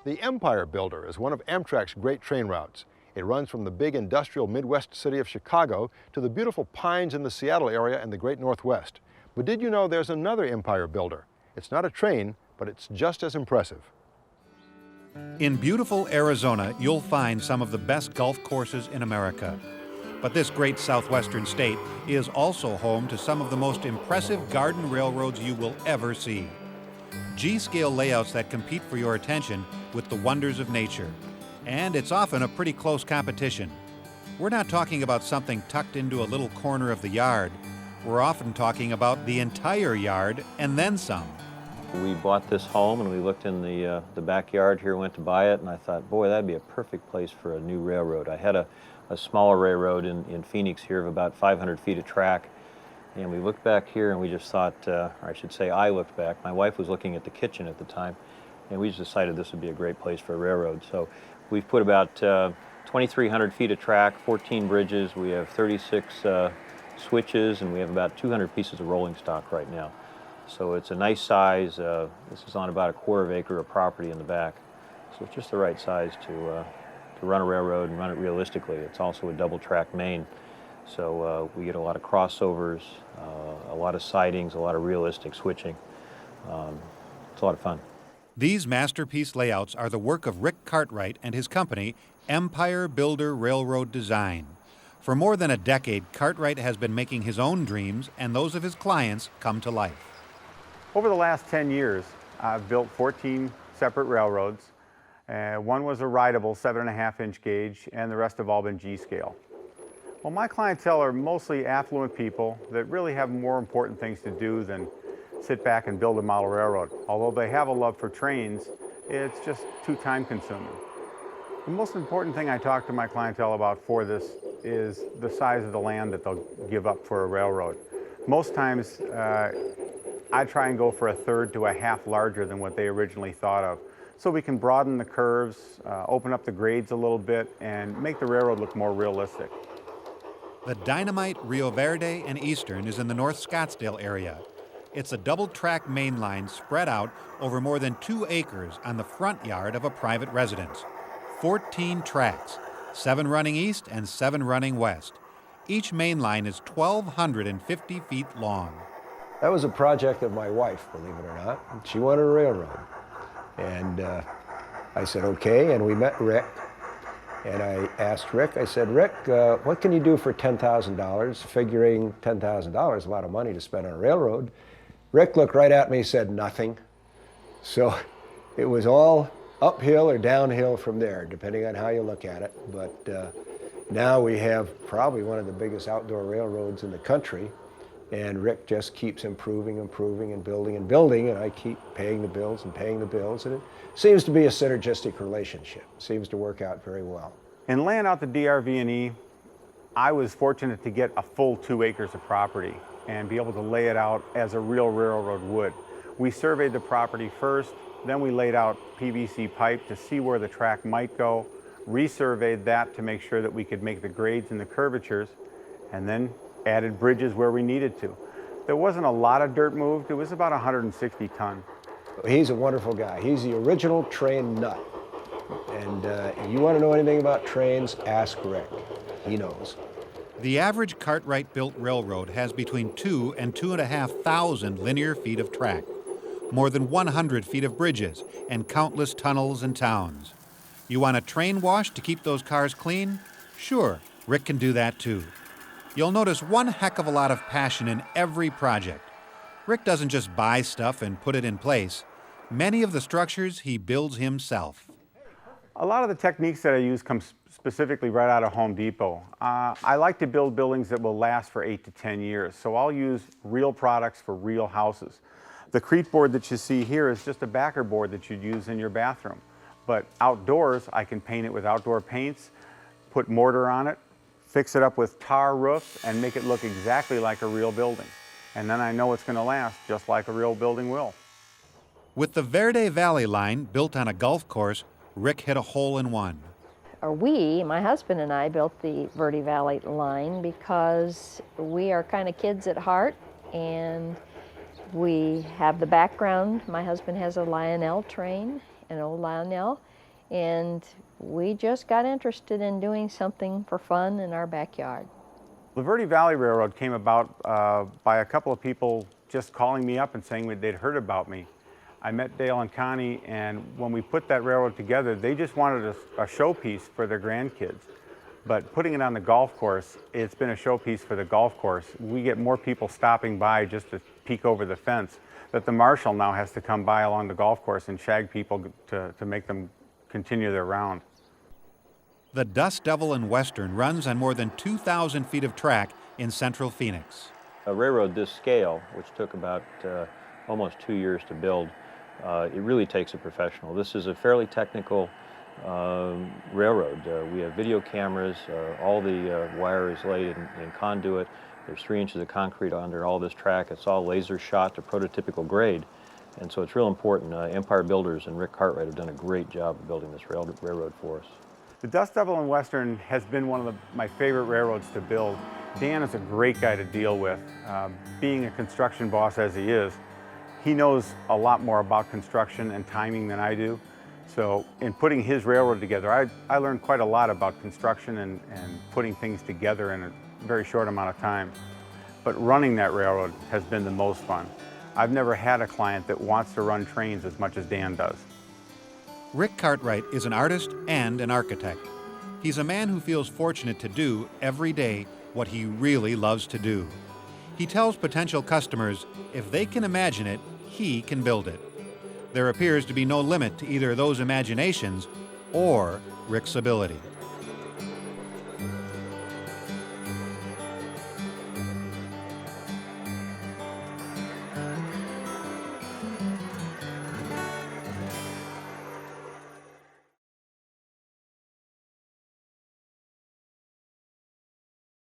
The Empire Builder is one of Amtrak's great train routes. It runs from the big industrial Midwest city of Chicago to the beautiful pines in the Seattle area and the great Northwest. But did you know there's another Empire Builder? It's not a train, but it's just as impressive. In beautiful Arizona, you'll find some of the best golf courses in America. But this great southwestern state is also home to some of the most impressive garden railroads you will ever see. G-scale layouts that compete for your attention with the wonders of nature. And it's often a pretty close competition. We're not talking about something tucked into a little corner of the yard. We're often talking about the entire yard and then some. We bought this home and we looked in the backyard here, went to buy it, and I thought, boy, that'd be a perfect place for a new railroad. I had a smaller railroad in Phoenix here of about 500 feet of track. And we looked back here and we just thought, or I should say I looked back, my wife was looking at the kitchen at the time, and we just decided this would be a great place for a railroad. So we've put about 2,300 feet of track, 14 bridges, we have 36 switches, and we have about 200 pieces of rolling stock right now. So it's a nice size. This is on about a quarter of an acre of property in the back. So it's just the right size to run a railroad and run it realistically. It's also a double track main. So we get a lot of crossovers, a lot of sidings, a lot of realistic switching. It's a lot of fun. These masterpiece layouts are the work of Rick Cartwright and his company, Empire Builder Railroad Design. For more than a decade, Cartwright has been making his own dreams and those of his clients come to life. Over the last 10 years, I've built 14 separate railroads. One was a rideable 7.5-inch gauge, and the rest have all been G-scale. Well, my clientele are mostly affluent people that really have more important things to do than sit back and build a model railroad. Although they have a love for trains, it's just too time-consuming. The most important thing I talk to my clientele about for this is the size of the land that they'll give up for a railroad. Most times, I try and go for a third to a half larger than what they originally thought of. So we can broaden the curves, open up the grades a little bit, and make the railroad look more realistic. The Dynamite Rio Verde and Eastern is in the North Scottsdale area. It's a double-track main line spread out over more than 2 acres on the front yard of a private residence. 14 tracks, 7 running east and 7 running west. Each main line is 1,250 feet long. That was a project of my wife, believe it or not. She wanted a railroad. And I said, okay, and we met Rick. And I asked Rick, I said, Rick, what can you do for $10,000? Figuring $10,000 is a lot of money to spend on a railroad. Rick looked right at me and said, nothing. So it was all uphill or downhill from there, depending on how you look at it. But now we have probably one of the biggest outdoor railroads in the country. And Rick just keeps improving, and building, and I keep paying the bills, and it seems to be a synergistic relationship. Seems to work out very well. In laying out the DRV&E, I was fortunate to get a full 2 acres of property and be able to lay it out as a real railroad would. We surveyed the property first, then we laid out PVC pipe to see where the track might go, resurveyed that to make sure that we could make the grades and the curvatures, and then added bridges where we needed to. There wasn't a lot of dirt moved. It was about 160 ton. He's a wonderful guy. He's the original train nut. And if you want to know anything about trains, ask Rick. He knows. The average Cartwright-built railroad has between 2,000 and 2,500 linear feet of track, more than 100 feet of bridges, and countless tunnels and towns. You want a train wash to keep those cars clean? Sure, Rick can do that too. You'll notice one heck of a lot of passion in every project. Rick doesn't just buy stuff and put it in place. Many of the structures he builds himself. A lot of the techniques that I use come specifically right out of Home Depot. I like to build buildings that will last for 8 to 10 years, so I'll use real products for real houses. The Crete board that you see here is just a backer board that you'd use in your bathroom. But outdoors, I can paint it with outdoor paints, put mortar on it, fix it up with tar roofs, and make it look exactly like a real building. And then I know it's going to last just like a real building will. With the Verde Valley line built on a golf course, Rick hit a hole in one. My husband and I, built the Verde Valley line because we are kind of kids at heart, and we have the background. My husband has a Lionel train, an old Lionel, and we just got interested in doing something for fun in our backyard. The Verde Valley Railroad came about by a couple of people just calling me up and saying they'd heard about me. I met Dale and Connie, and when we put that railroad together, they just wanted a showpiece for their grandkids. But putting it on the golf course, it's been a showpiece for the golf course. We get more people stopping by just to peek over the fence that the marshal now has to come by along the golf course and shag people to make them continue their round. The Dust Devil and Western runs on more than 2,000 feet of track in central Phoenix. A railroad this scale, which took about almost 2 years to build, it really takes a professional. This is a fairly technical railroad. We have video cameras, all the wire is laid in conduit. There's 3 inches of concrete under all this track. It's all laser shot to prototypical grade. And so it's real important. Empire Builders and Rick Cartwright have done a great job of building this railroad for us. The Dust Devil and Western has been one of my favorite railroads to build. Dan is a great guy to deal with. Being a construction boss as he is, he knows a lot more about construction and timing than I do. So in putting his railroad together, I learned quite a lot about construction and putting things together in a very short amount of time. But running that railroad has been the most fun. I've never had a client that wants to run trains as much as Dan does. Rick Cartwright is an artist and an architect. He's a man who feels fortunate to do every day what he really loves to do. He tells potential customers if they can imagine it, he can build it. There appears to be no limit to either those imaginations or Rick's ability.